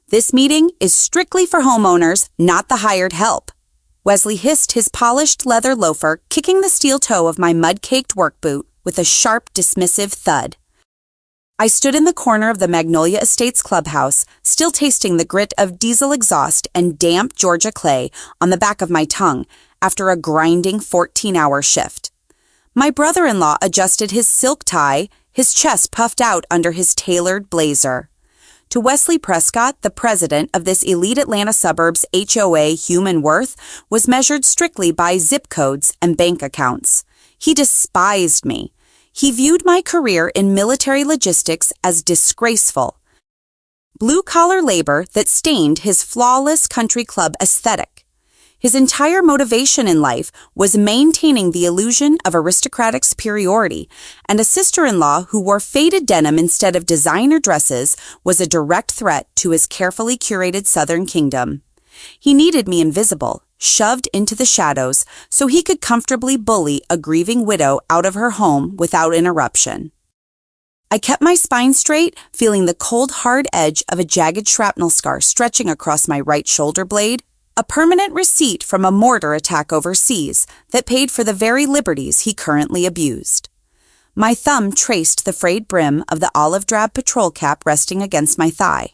This meeting is strictly for homeowners, not the hired help." Wesley hissed his polished leather loafer, kicking the steel toe of my mud-caked work boot with a sharp, dismissive thud. I stood in the corner of the Magnolia Estates clubhouse, still tasting the grit of diesel exhaust and damp Georgia clay on the back of my tongue after a grinding 14-hour shift. My brother-in-law adjusted his silk tie, his chest puffed out under his tailored blazer. To Wesley Prescott, the president of this elite Atlanta suburb's HOA human worth was measured strictly by zip codes and bank accounts. He despised me. He viewed my career in military logistics as disgraceful. Blue-collar labor that stained his flawless country club aesthetic. His entire motivation in life was maintaining the illusion of aristocratic superiority, and a sister-in-law who wore faded denim instead of designer dresses was a direct threat to his carefully curated Southern kingdom. He needed me invisible, shoved into the shadows, so he could comfortably bully a grieving widow out of her home without interruption. I kept my spine straight, feeling the cold, hard edge of a jagged shrapnel scar stretching across my right shoulder blade, a permanent receipt from a mortar attack overseas that paid for the very liberties he currently abused. My thumb traced the frayed brim of the olive-drab patrol cap resting against my thigh.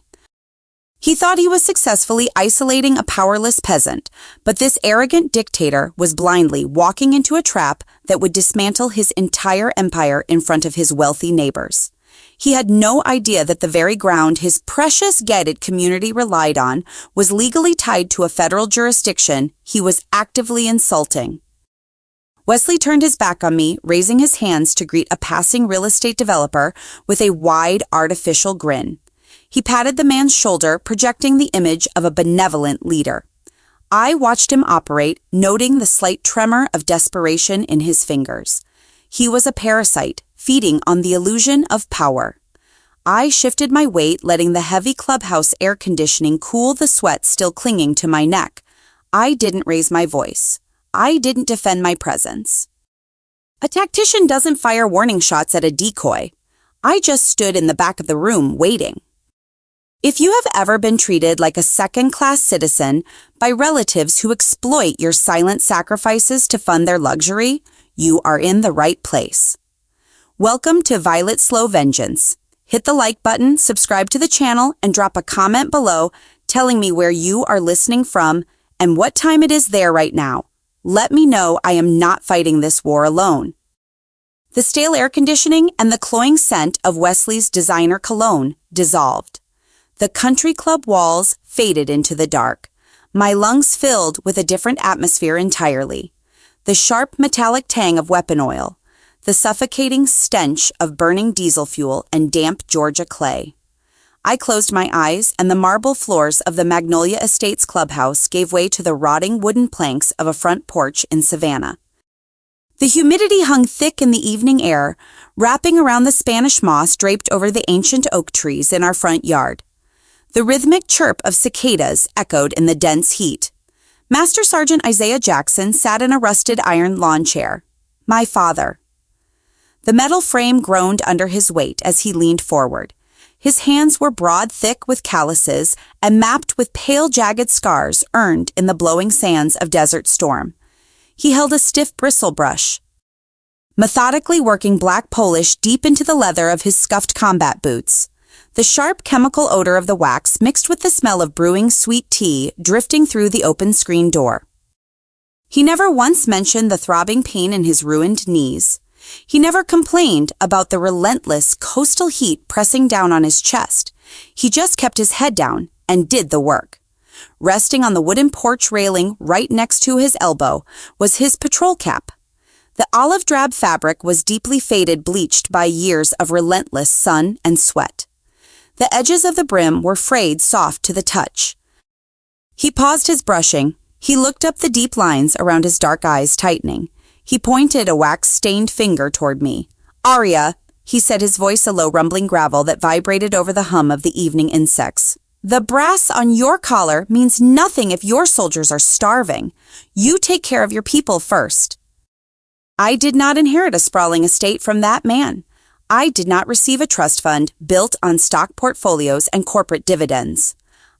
He thought he was successfully isolating a powerless peasant, but this arrogant dictator was blindly walking into a trap that would dismantle his entire empire in front of his wealthy neighbors. He had no idea that the very ground his precious gated community relied on was legally tied to a federal jurisdiction he was actively insulting. Wesley turned his back on me, raising his hands to greet a passing real estate developer with a wide, artificial grin. He patted the man's shoulder, projecting the image of a benevolent leader. I watched him operate, noting the slight tremor of desperation in his fingers. He was a parasite, feeding on the illusion of power. I shifted my weight, letting the heavy clubhouse air conditioning cool the sweat still clinging to my neck. I didn't raise my voice. I didn't defend my presence. A tactician doesn't fire warning shots at a decoy. I just stood in the back of the room waiting. If you have ever been treated like a second-class citizen by relatives who exploit your silent sacrifices to fund their luxury, you are in the right place. Welcome to Violet Slow Vengeance. Hit the like button, subscribe to the channel, and drop a comment below telling me where you are listening from and what time it is there right now. Let me know I am not fighting this war alone. The stale air conditioning and the cloying scent of Wesley's designer cologne dissolved. The country club walls faded into the dark. My lungs filled with a different atmosphere entirely. The sharp metallic tang of weapon oil. The suffocating stench of burning diesel fuel and damp Georgia clay. I closed my eyes, and the marble floors of the Magnolia Estates clubhouse gave way to the rotting wooden planks of a front porch in Savannah. The humidity hung thick in the evening air, wrapping around the Spanish moss draped over the ancient oak trees in our front yard. The rhythmic chirp of cicadas echoed in the dense heat. Master Sergeant Isaiah Jackson sat in a rusted iron lawn chair. My father. The metal frame groaned under his weight as he leaned forward. His hands were broad, thick with calluses and mapped with pale, jagged scars earned in the blowing sands of Desert Storm. He held a stiff bristle brush, methodically working black polish deep into the leather of his scuffed combat boots. The sharp chemical odor of the wax mixed with the smell of brewing sweet tea drifting through the open screen door. He never once mentioned the throbbing pain in his ruined knees. He never complained about the relentless coastal heat pressing down on his chest. He just kept his head down and did the work. Resting on the wooden porch railing right next to his elbow was his patrol cap. The olive-drab fabric was deeply faded, bleached by years of relentless sun and sweat. The edges of the brim were frayed soft to the touch. He paused his brushing. He looked up, the deep lines around his dark eyes tightening. He pointed a wax-stained finger toward me. "Arya," he said, his voice a low rumbling gravel that vibrated over the hum of the evening insects. "The brass on your collar means nothing if your soldiers are starving. You take care of your people first." I did not inherit a sprawling estate from that man. I did not receive a trust fund built on stock portfolios and corporate dividends.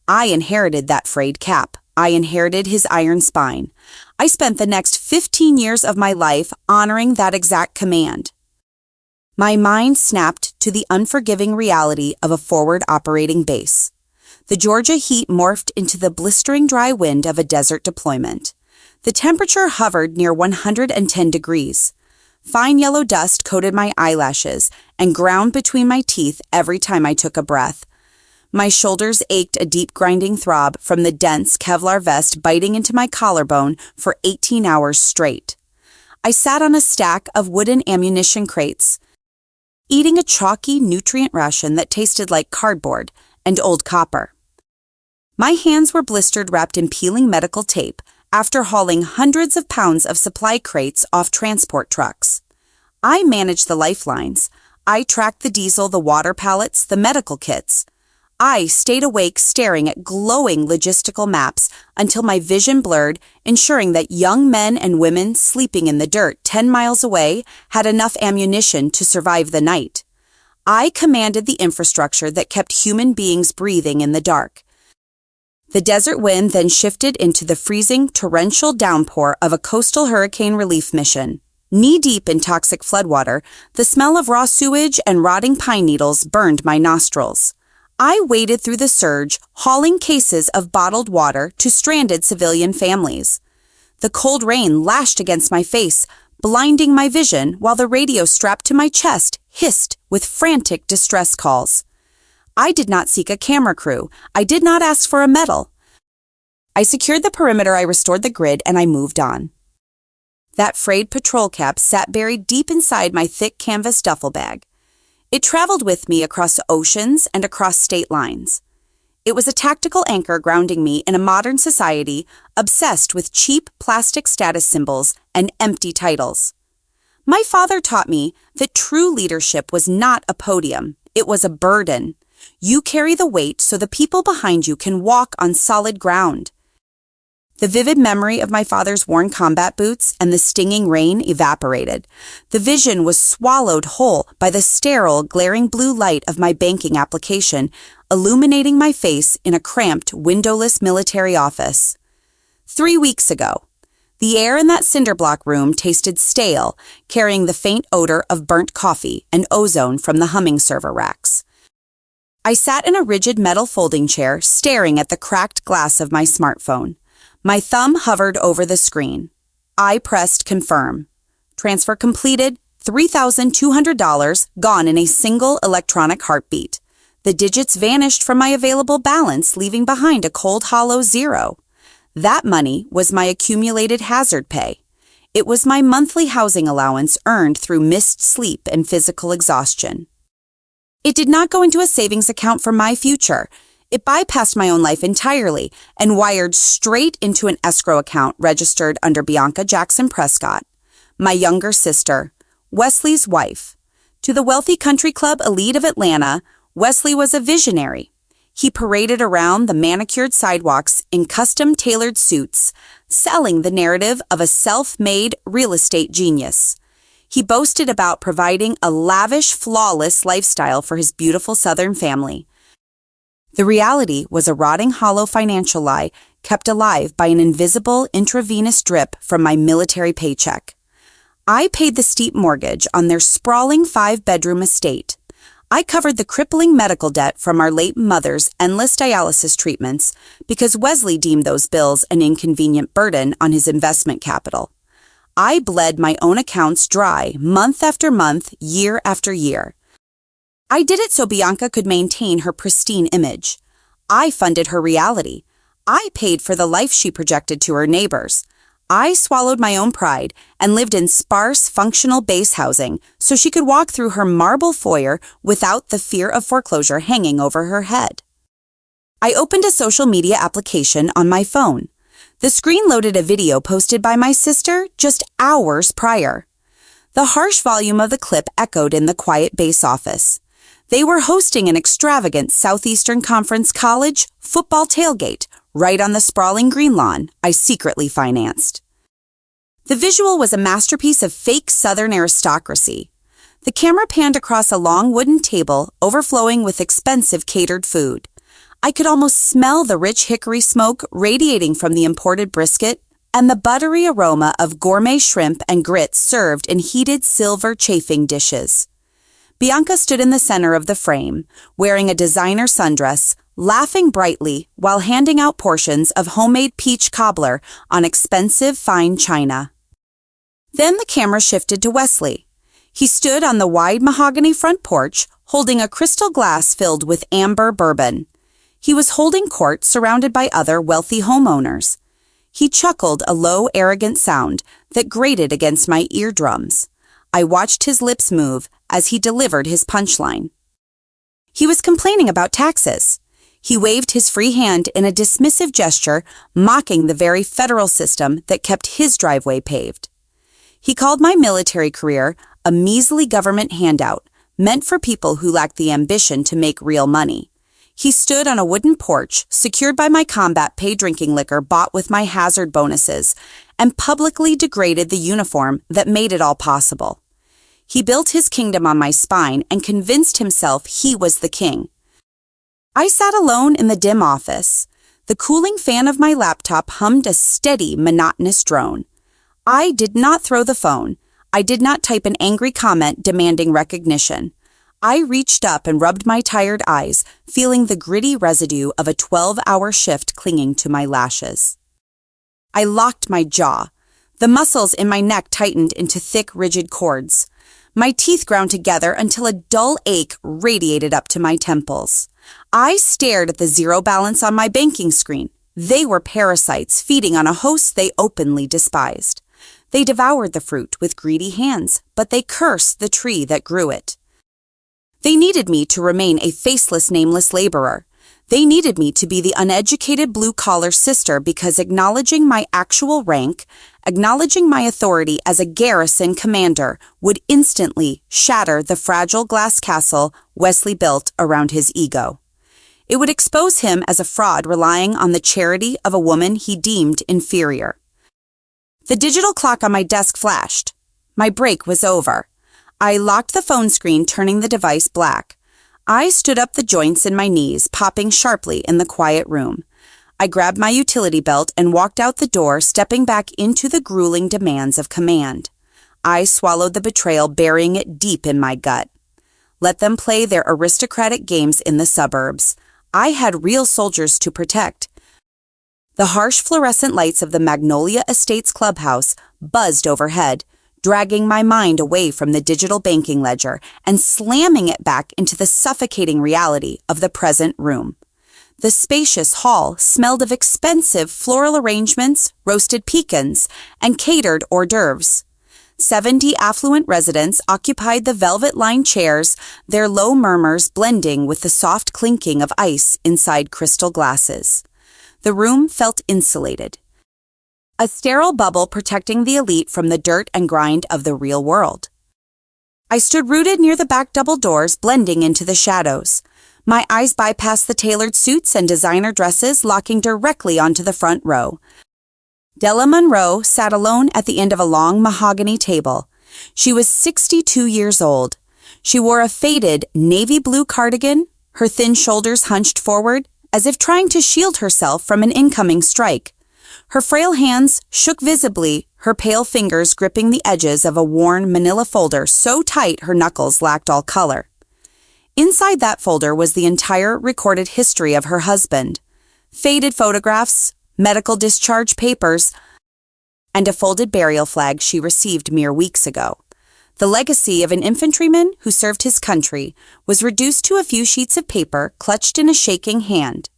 I inherited that frayed cap. I inherited his iron spine. I spent the next 15 years of my life honoring that exact command. My mind snapped to the unforgiving reality of a forward operating base. The Georgia heat morphed into the blistering dry wind of a desert deployment. The temperature hovered near 110 degrees. Fine yellow dust coated my eyelashes and ground between my teeth every time I took a breath. My shoulders ached a deep grinding throb from the dense Kevlar vest biting into my collarbone for 18 hours straight. I sat on a stack of wooden ammunition crates, eating a chalky nutrient ration that tasted like cardboard and old copper. My hands were blistered wrapped in peeling medical tape after hauling hundreds of pounds of supply crates off transport trucks. I managed the lifelines. I tracked the diesel, the water pallets, the medical kits. I stayed awake staring at glowing logistical maps until my vision blurred, ensuring that young men and women sleeping in the dirt 10 miles away had enough ammunition to survive the night. I commanded the infrastructure that kept human beings breathing in the dark. The desert wind then shifted into the freezing, torrential downpour of a coastal hurricane relief mission. Knee-deep in toxic floodwater, the smell of raw sewage and rotting pine needles burned my nostrils. I waded through the surge, hauling cases of bottled water to stranded civilian families. The cold rain lashed against my face, blinding my vision while the radio strapped to my chest hissed with frantic distress calls. I did not seek a camera crew. I did not ask for a medal. I secured the perimeter, I restored the grid, and I moved on. That frayed patrol cap sat buried deep inside my thick canvas duffel bag. It traveled with me across oceans and across state lines. It was a tactical anchor grounding me in a modern society obsessed with cheap plastic status symbols and empty titles. My father taught me that true leadership was not a podium, it was a burden. You carry the weight so the people behind you can walk on solid ground. The vivid memory of my father's worn combat boots and the stinging rain evaporated. The vision was swallowed whole by the sterile, glaring blue light of my banking application, illuminating my face in a cramped, windowless military office. 3 weeks ago, the air in that cinder block room tasted stale, carrying the faint odor of burnt coffee and ozone from the humming server racks. I sat in a rigid metal folding chair, staring at the cracked glass of my smartphone. My thumb hovered over the screen. I pressed confirm. Transfer completed, $3,200 gone in a single electronic heartbeat. The digits vanished from my available balance, leaving behind a cold, hollow zero. That money was my accumulated hazard pay. It was my monthly housing allowance earned through missed sleep and physical exhaustion. It did not go into a savings account for my future. It bypassed my own life entirely and wired straight into an escrow account registered under Bianca Jackson Prescott, my younger sister, Wesley's wife. To the wealthy country club elite of Atlanta, Wesley was a visionary. He paraded around the manicured sidewalks in custom-tailored suits, selling the narrative of a self-made real estate genius. He boasted about providing a lavish, flawless lifestyle for his beautiful Southern family. The reality was a rotting, hollow financial lie kept alive by an invisible intravenous drip from my military paycheck. I paid the steep mortgage on their sprawling 5-bedroom estate. I covered the crippling medical debt from our late mother's endless dialysis treatments because Wesley deemed those bills an inconvenient burden on his investment capital. I bled my own accounts dry month after month, year after year. I did it so Bianca could maintain her pristine image. I funded her reality. I paid for the life she projected to her neighbors. I swallowed my own pride and lived in sparse, functional base housing so she could walk through her marble foyer without the fear of foreclosure hanging over her head. I opened a social media application on my phone. The screen loaded a video posted by my sister just hours prior. The harsh volume of the clip echoed in the quiet base office. They were hosting an extravagant Southeastern Conference College football tailgate right on the sprawling green lawn I secretly financed. The visual was a masterpiece of fake Southern aristocracy. The camera panned across a long wooden table overflowing with expensive catered food. I could almost smell the rich hickory smoke radiating from the imported brisket and the buttery aroma of gourmet shrimp and grits served in heated silver chafing dishes. Bianca stood in the center of the frame, wearing a designer sundress, laughing brightly while handing out portions of homemade peach cobbler on expensive fine china. Then the camera shifted to Wesley. He stood on the wide mahogany front porch, holding a crystal glass filled with amber bourbon. He was holding court surrounded by other wealthy homeowners. He chuckled a low, arrogant sound that grated against my eardrums. I watched his lips move as he delivered his punchline. He was complaining about taxes. He waved his free hand in a dismissive gesture, mocking the very federal system that kept his driveway paved. He called my military career a measly government handout, meant for people who lacked the ambition to make real money. He stood on a wooden porch, secured by my combat pay drinking liquor bought with my hazard bonuses, and publicly degraded the uniform that made it all possible. He built his kingdom on my spine and convinced himself he was the king. I sat alone in the dim office. The cooling fan of my laptop hummed a steady, monotonous drone. I did not throw the phone. I did not type an angry comment demanding recognition. I reached up and rubbed my tired eyes, feeling the gritty residue of a 12-hour shift clinging to my lashes. I locked my jaw. The muscles in my neck tightened into thick, rigid cords. My teeth ground together until a dull ache radiated up to my temples. I stared at the zero balance on my banking screen. They were parasites feeding on a host they openly despised. They devoured the fruit with greedy hands, but they cursed the tree that grew it. They needed me to remain a faceless, nameless laborer. They needed me to be the uneducated blue-collar sister because acknowledging my actual rank, acknowledging my authority as a garrison commander, would instantly shatter the fragile glass castle Wesley built around his ego. It would expose him as a fraud relying on the charity of a woman he deemed inferior. The digital clock on my desk flashed. My break was over. I locked the phone screen, turning the device black. I stood up the joints in my knees, popping sharply in the quiet room. I grabbed my utility belt and walked out the door, stepping back into the grueling demands of command. I swallowed the betrayal, burying it deep in my gut. Let them play their aristocratic games in the suburbs. I had real soldiers to protect. The harsh fluorescent lights of the Magnolia Estates clubhouse buzzed overhead, dragging my mind away from the digital banking ledger and slamming it back into the suffocating reality of the present room. The spacious hall smelled of expensive floral arrangements, roasted pecans, and catered hors d'oeuvres. 70 affluent residents occupied the velvet-lined chairs, their low murmurs blending with the soft clinking of ice inside crystal glasses. The room felt insulated. A sterile bubble protecting the elite from the dirt and grind of the real world. I stood rooted near the back double doors, blending into the shadows. My eyes bypassed the tailored suits and designer dresses, locking directly onto the front row. Della Monroe sat alone at the end of a long mahogany table. She was 62 years old. She wore a faded navy blue cardigan, her thin shoulders hunched forward, as if trying to shield herself from an incoming strike. Her frail hands shook visibly, her pale fingers gripping the edges of a worn manila folder so tight her knuckles lacked all color. Inside that folder was the entire recorded history of her husband. Faded photographs, medical discharge papers, and a folded burial flag she received mere weeks ago. The legacy of an infantryman who served his country was reduced to a few sheets of paper clutched in a shaking hand.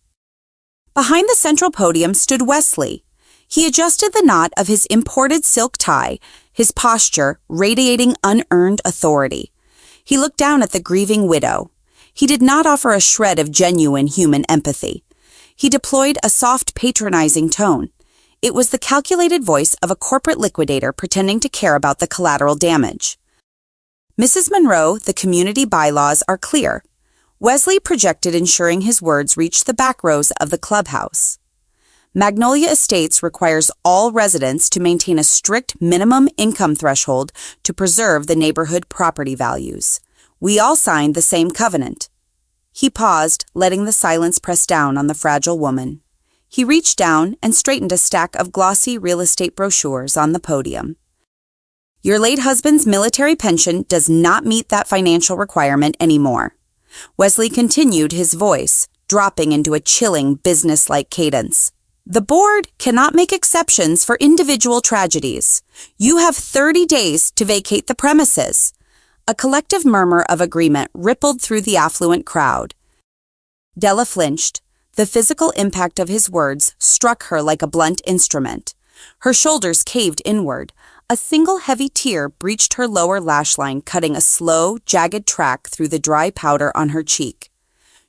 Behind the central podium stood Wesley. He adjusted the knot of his imported silk tie, his posture radiating unearned authority. He looked down at the grieving widow. He did not offer a shred of genuine human empathy. He deployed a soft, patronizing tone. It was the calculated voice of a corporate liquidator pretending to care about the collateral damage. Mrs. Monroe, the community bylaws are clear. Wesley projected, ensuring his words reached the back rows of the clubhouse. Magnolia Estates requires all residents to maintain a strict minimum income threshold to preserve the neighborhood property values. We all signed the same covenant. He paused, letting the silence press down on the fragile woman. He reached down and straightened a stack of glossy real estate brochures on the podium. Your late husband's military pension does not meet that financial requirement anymore. Wesley continued, his voice dropping into a chilling, business-like cadence. The board cannot make exceptions for individual tragedies. You have 30 days to vacate the premises. A collective murmur of agreement rippled through the affluent crowd. Della flinched. The physical impact of his words struck her like a blunt instrument. Her shoulders caved inward. A single heavy tear breached her lower lash line, cutting a slow, jagged track through the dry powder on her cheek.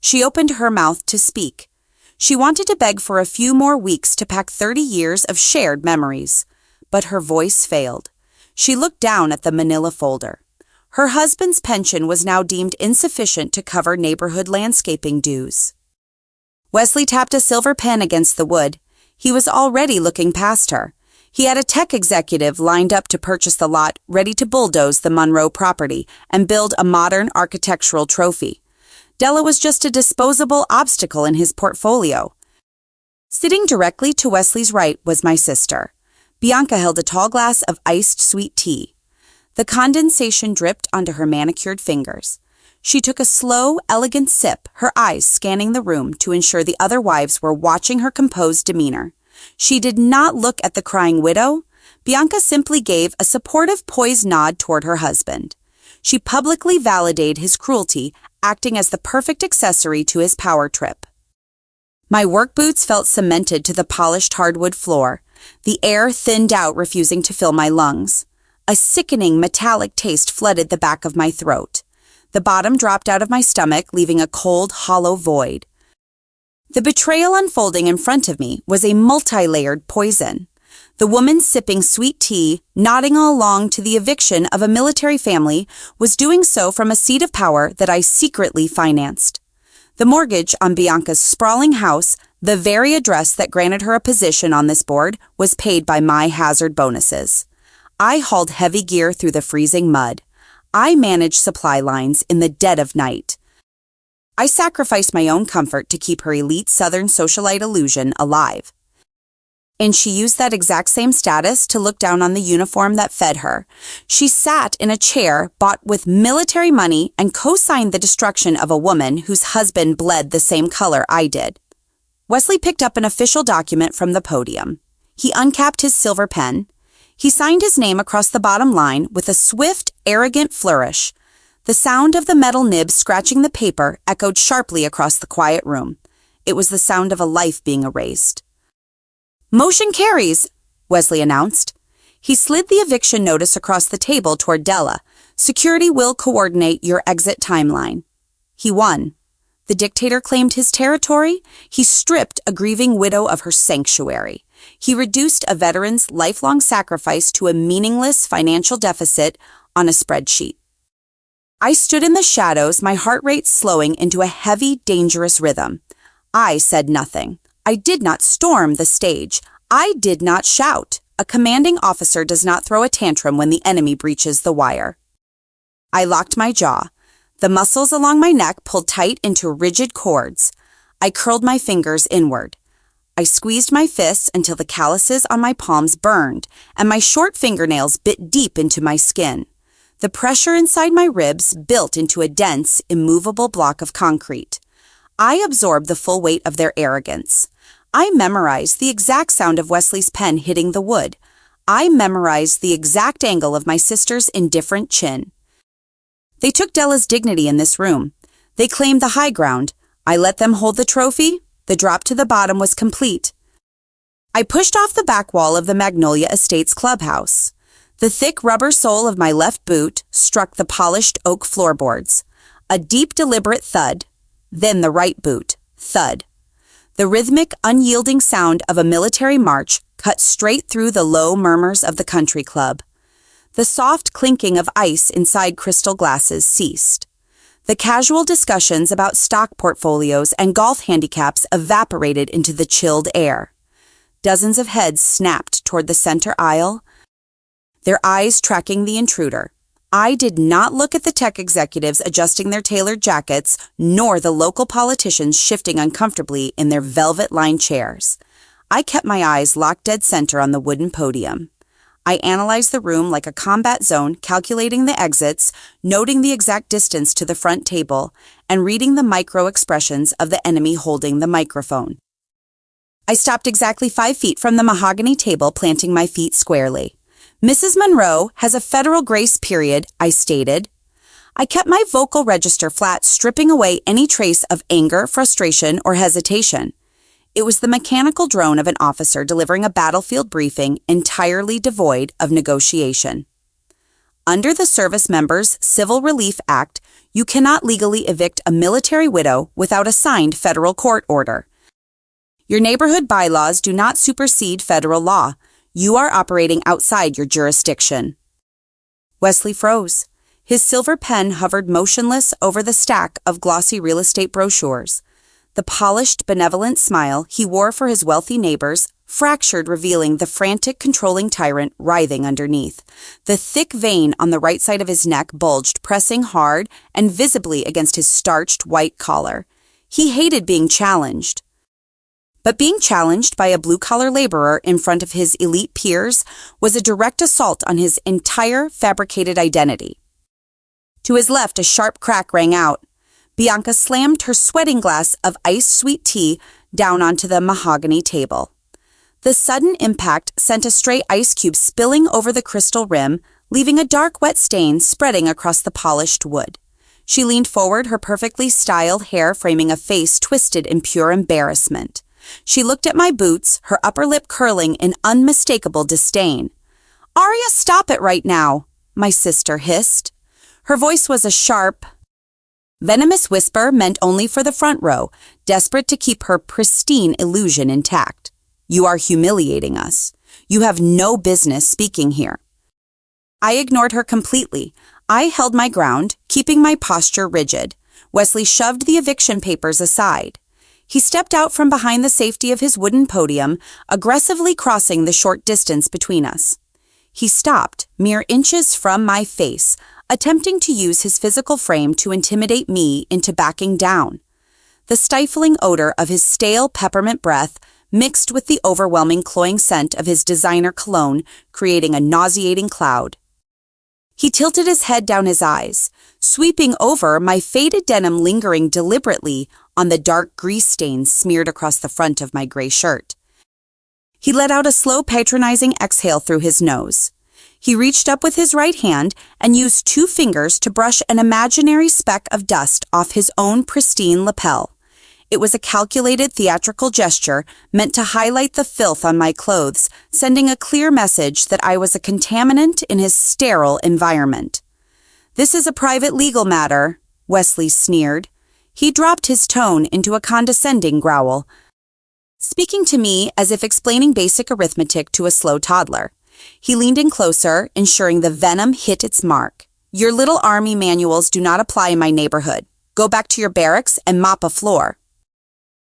She opened her mouth to speak. She wanted to beg for a few more weeks to pack 30 years of shared memories. But her voice failed. She looked down at the manila folder. Her husband's pension was now deemed insufficient to cover neighborhood landscaping dues. Wesley tapped a silver pen against the wood. He was already looking past her. He had a tech executive lined up to purchase the lot, ready to bulldoze the Monroe property and build a modern architectural trophy. Della was just a disposable obstacle in his portfolio. Sitting directly to Wesley's right was my sister. Bianca held a tall glass of iced sweet tea. The condensation dripped onto her manicured fingers. She took a slow, elegant sip, her eyes scanning the room to ensure the other wives were watching her composed demeanor. She did not look at the crying widow. Bianca simply gave a supportive, poised nod toward her husband. She publicly validated his cruelty, acting as the perfect accessory to his power trip. My work boots felt cemented to the polished hardwood floor. The air thinned out, refusing to fill my lungs. A sickening metallic taste flooded the back of my throat. The bottom dropped out of my stomach, leaving a cold, hollow void. The betrayal unfolding in front of me was a multi-layered poison. The woman sipping sweet tea, nodding along to the eviction of a military family, was doing so from a seat of power that I secretly financed. The mortgage on Bianca's sprawling house, the very address that granted her a position on this board, was paid by my hazard bonuses. I hauled heavy gear through the freezing mud. I managed supply lines in the dead of night. I sacrificed my own comfort to keep her elite Southern socialite illusion alive. And she used that exact same status to look down on the uniform that fed her. She sat in a chair bought with military money and co-signed the destruction of a woman whose husband bled the same color I did. Wesley picked up an official document from the podium. He uncapped his silver pen. He signed his name across the bottom line with a swift, arrogant flourish. The sound of the metal nib scratching the paper echoed sharply across the quiet room. It was the sound of a life being erased. "Motion carries," Wesley announced. He slid the eviction notice across the table toward Della. "Security will coordinate your exit timeline." He won. The dictator claimed his territory. He stripped a grieving widow of her sanctuary. He reduced a veteran's lifelong sacrifice to a meaningless financial deficit on a spreadsheet. I stood in the shadows, my heart rate slowing into a heavy, dangerous rhythm. I said nothing. I did not storm the stage. I did not shout. A commanding officer does not throw a tantrum when the enemy breaches the wire. I locked my jaw. The muscles along my neck pulled tight into rigid cords. I curled my fingers inward. I squeezed my fists until the calluses on my palms burned, and my short fingernails bit deep into my skin. The pressure inside my ribs built into a dense, immovable block of concrete. I absorbed the full weight of their arrogance. I memorized the exact sound of Wesley's pen hitting the wood. I memorized the exact angle of my sister's indifferent chin. They took Della's dignity in this room. They claimed the high ground. I let them hold the trophy. The drop to the bottom was complete. I pushed off the back wall of the Magnolia Estates clubhouse. The thick rubber sole of my left boot struck the polished oak floorboards. A deep, deliberate thud. Then the right boot. Thud. The rhythmic, unyielding sound of a military march cut straight through the low murmurs of the country club. The soft clinking of ice inside crystal glasses ceased. The casual discussions about stock portfolios and golf handicaps evaporated into the chilled air. Dozens of heads snapped toward the center aisle, their eyes tracking the intruder. I did not look at the tech executives adjusting their tailored jackets, nor the local politicians shifting uncomfortably in their velvet-lined chairs. I kept my eyes locked dead center on the wooden podium. I analyzed the room like a combat zone, calculating the exits, noting the exact distance to the front table, and reading the micro-expressions of the enemy holding the microphone. I stopped exactly 5 feet from the mahogany table, planting my feet squarely. Mrs. Monroe has a federal grace period, I stated. I kept my vocal register flat, stripping away any trace of anger, frustration, or hesitation. It was the mechanical drone of an officer delivering a battlefield briefing entirely devoid of negotiation. Under the Service Members Civil Relief Act, you cannot legally evict a military widow without a signed federal court order. Your neighborhood bylaws do not supersede federal law. You are operating outside your jurisdiction. Wesley froze. His silver pen hovered motionless over the stack of glossy real estate brochures. The polished, benevolent smile he wore for his wealthy neighbors fractured, revealing the frantic, controlling tyrant writhing underneath. The thick vein on the right side of his neck bulged, pressing hard and visibly against his starched white collar. He hated being challenged. But being challenged by a blue-collar laborer in front of his elite peers was a direct assault on his entire fabricated identity. To his left, a sharp crack rang out. Bianca slammed her sweating glass of iced sweet tea down onto the mahogany table. The sudden impact sent a stray ice cube spilling over the crystal rim, leaving a dark, wet stain spreading across the polished wood. She leaned forward, her perfectly styled hair framing a face twisted in pure embarrassment. She looked at my boots, her upper lip curling in unmistakable disdain. "Arya, stop it right now," my sister hissed. Her voice was a sharp, venomous whisper meant only for the front row, desperate to keep her pristine illusion intact. "You are humiliating us. You have no business speaking here." I ignored her completely. I held my ground, keeping my posture rigid. Wesley shoved the eviction papers aside. He stepped out from behind the safety of his wooden podium, aggressively crossing the short distance between us. He stopped, mere inches from my face, attempting to use his physical frame to intimidate me into backing down. The stifling odor of his stale peppermint breath mixed with the overwhelming cloying scent of his designer cologne, creating a nauseating cloud. He tilted his head down his eyes, sweeping over my faded denim, lingering deliberately on the dark grease stains smeared across the front of my gray shirt. He let out a slow, patronizing exhale through his nose. He reached up with his right hand and used 2 fingers to brush an imaginary speck of dust off his own pristine lapel. It was a calculated theatrical gesture meant to highlight the filth on my clothes, sending a clear message that I was a contaminant in his sterile environment. "This is a private legal matter," Wesley sneered. He dropped his tone into a condescending growl, speaking to me as if explaining basic arithmetic to a slow toddler. He leaned in closer, ensuring the venom hit its mark. "Your little army manuals do not apply in my neighborhood. Go back to your barracks and mop a floor."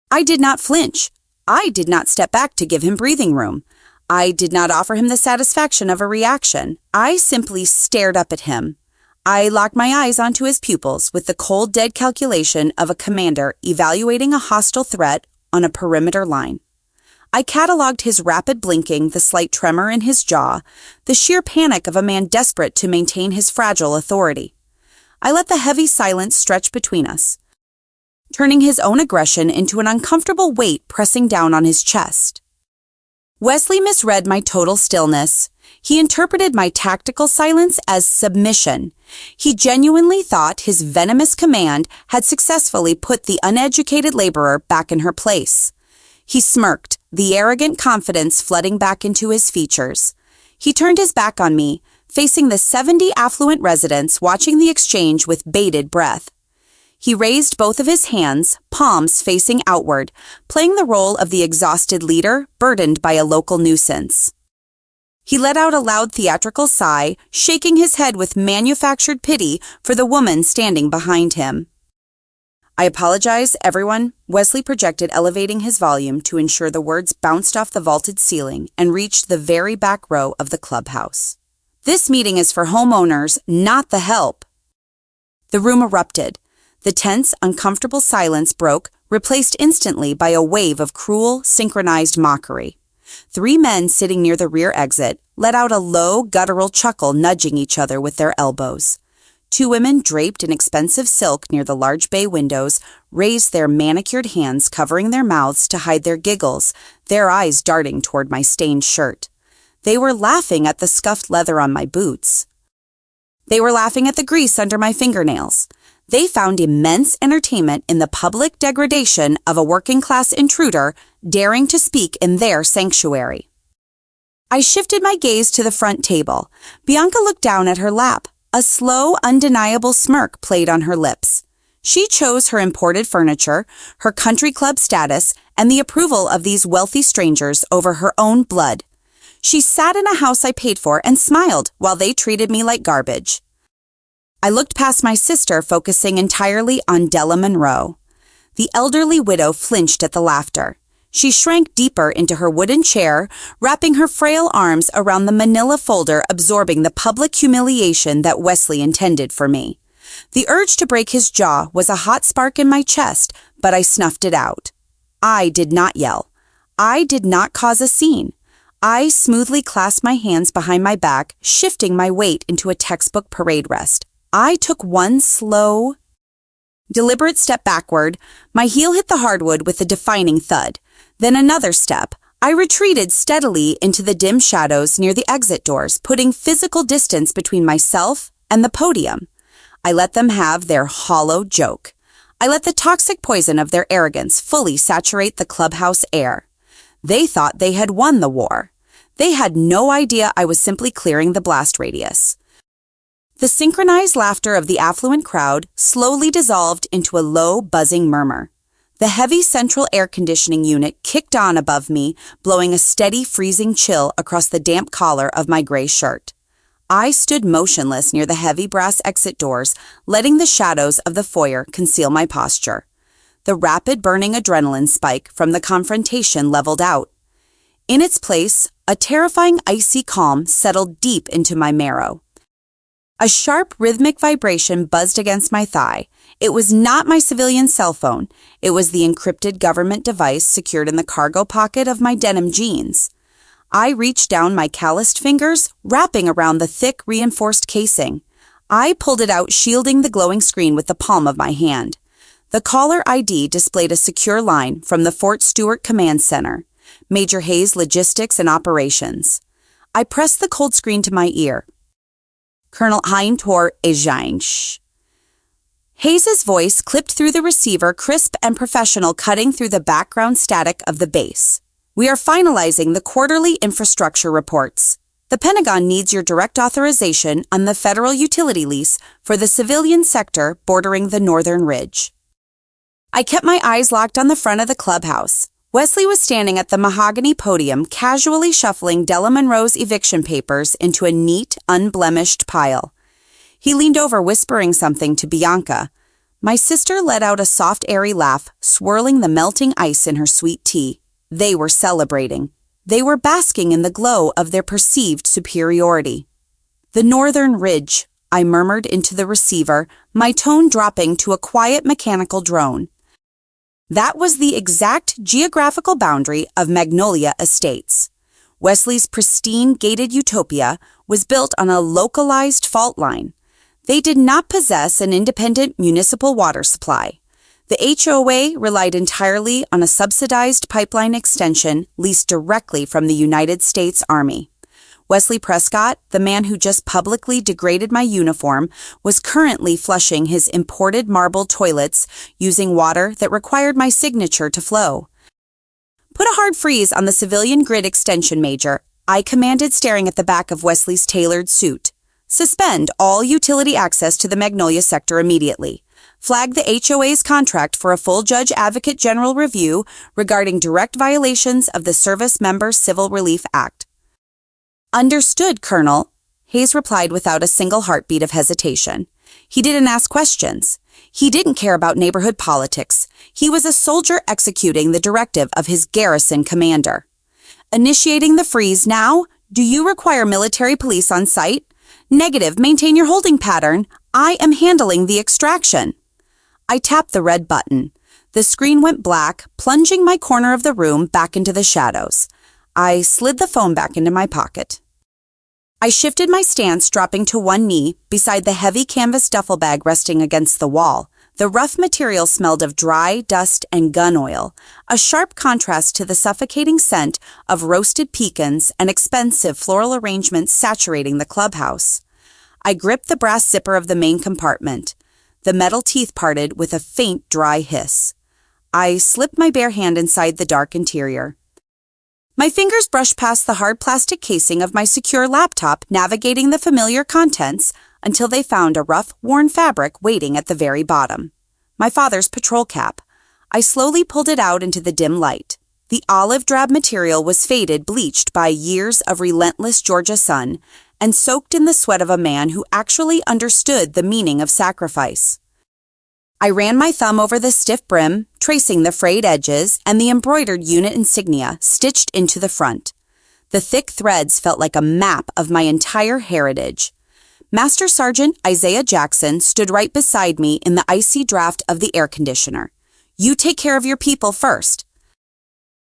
I did not flinch. I did not step back to give him breathing room. I did not offer him the satisfaction of a reaction. I simply stared up at him. I locked my eyes onto his pupils with the cold, dead calculation of a commander evaluating a hostile threat on a perimeter line. I cataloged his rapid blinking, the slight tremor in his jaw, the sheer panic of a man desperate to maintain his fragile authority. I let the heavy silence stretch between us, turning his own aggression into an uncomfortable weight pressing down on his chest. Wesley misread my total stillness. He interpreted my tactical silence as submission. He genuinely thought his venomous command had successfully put the uneducated laborer back in her place. He smirked, the arrogant confidence flooding back into his features. He turned his back on me, facing the 70 affluent residents watching the exchange with bated breath. He raised both of his hands, palms facing outward, playing the role of the exhausted leader burdened by a local nuisance. He let out a loud theatrical sigh, shaking his head with manufactured pity for the woman standing behind him. "I apologize, everyone," Wesley projected, elevating his volume to ensure the words bounced off the vaulted ceiling and reached the very back row of the clubhouse. This meeting is for homeowners, not the help." The room erupted. The tense, uncomfortable silence broke, replaced instantly by a wave of cruel, synchronized mockery. 3 men sitting near the rear exit let out a low, guttural chuckle, nudging each other with their elbows. 2 women draped in expensive silk near the large bay windows raised their manicured hands, covering their mouths to hide their giggles, their eyes darting toward my stained shirt. They were laughing at the scuffed leather on my boots. They were laughing at the grease under my fingernails. They found immense entertainment in the public degradation of a working-class intruder daring to speak in their sanctuary. I shifted my gaze to the front table. Bianca looked down at her lap. A slow, undeniable smirk played on her lips. She chose her imported furniture, her country club status, and the approval of these wealthy strangers over her own blood. She sat in a house I paid for and smiled while they treated me like garbage. I looked past my sister, focusing entirely on Della Monroe. The elderly widow flinched at the laughter. She shrank deeper into her wooden chair, wrapping her frail arms around the manila folder, absorbing the public humiliation that Wesley intended for me. The urge to break his jaw was a hot spark in my chest, but I snuffed it out. I did not yell. I did not cause a scene. I smoothly clasped my hands behind my back, shifting my weight into a textbook parade rest. I took one slow, deliberate step backward. My heel hit the hardwood with a defining thud. Then another step. I retreated steadily into the dim shadows near the exit doors, putting physical distance between myself and the podium. I let them have their hollow joke. I let the toxic poison of their arrogance fully saturate the clubhouse air. They thought they had won the war. They had no idea I was simply clearing the blast radius. The synchronized laughter of the affluent crowd slowly dissolved into a low, buzzing murmur. The heavy central air conditioning unit kicked on above me, blowing a steady, freezing chill across the damp collar of my gray shirt. I stood motionless near the heavy brass exit doors, letting the shadows of the foyer conceal my posture. The rapid burning adrenaline spike from the confrontation leveled out. In its place, a terrifying icy calm settled deep into my marrow. A sharp, rhythmic vibration buzzed against my thigh. It was not my civilian cell phone. It was the encrypted government device secured in the cargo pocket of my denim jeans. I reached down my calloused fingers, wrapping around the thick, reinforced casing. I pulled it out, shielding the glowing screen with the palm of my hand. The caller ID displayed a secure line from the Fort Stewart Command Center, Major Hayes Logistics and Operations. I pressed the cold screen to my ear. Colonel Heintor Ejinch. Hayes's voice clipped through the receiver, crisp and professional, cutting through the background static of the base. "We are finalizing the quarterly infrastructure reports. The Pentagon needs your direct authorization on the federal utility lease for the civilian sector bordering the Northern Ridge." I kept my eyes locked on the front of the clubhouse. Wesley was standing at the mahogany podium, casually shuffling Della Monroe's eviction papers into a neat, unblemished pile. He leaned over, whispering something to Bianca. My sister let out a soft, airy laugh, swirling the melting ice in her sweet tea. They were celebrating. They were basking in the glow of their perceived superiority. "The Northern Ridge," I murmured into the receiver, my tone dropping to a quiet mechanical drone. That was the exact geographical boundary of Magnolia Estates. Wesley's pristine gated utopia was built on a localized fault line. They did not possess an independent municipal water supply. The HOA relied entirely on a subsidized pipeline extension leased directly from the United States Army. Wesley Prescott, the man who just publicly degraded my uniform, was currently flushing his imported marble toilets using water that required my signature to flow. "Put a hard freeze on the civilian grid extension, Major," I commanded, staring at the back of Wesley's tailored suit. "Suspend all utility access to the Magnolia sector immediately. Flag the HOA's contract for a full Judge Advocate General review regarding direct violations of the Service Member Civil Relief Act." "Understood, Colonel," Hayes replied without a single heartbeat of hesitation. He didn't ask questions. He didn't care about neighborhood politics. He was a soldier executing the directive of his garrison commander. "Initiating the freeze now. Do you require military police on site?" Negative, maintain your holding pattern. I am handling the extraction. I tapped the red button. The screen went black, plunging my corner of the room back into the shadows. I slid the phone back into my pocket. I shifted my stance, dropping to one knee beside the heavy canvas duffel bag resting against the wall. The rough material smelled of dry, dust, and gun oil, a sharp contrast to the suffocating scent of roasted pecans and expensive floral arrangements saturating the clubhouse. I gripped the brass zipper of the main compartment. The metal teeth parted with a faint, dry hiss. I slipped my bare hand inside the dark interior. My fingers brushed past the hard plastic casing of my secure laptop, navigating the familiar contents until they found a rough, worn fabric waiting at the very bottom. My father's patrol cap. I slowly pulled it out into the dim light. The olive drab material was faded, bleached by years of relentless Georgia sun, and soaked in the sweat of a man who actually understood the meaning of sacrifice. I ran my thumb over the stiff brim, tracing the frayed edges and the embroidered unit insignia stitched into the front. The thick threads felt like a map of my entire heritage. Master Sergeant Isaiah Jackson stood right beside me in the icy draft of the air conditioner. You take care of your people first.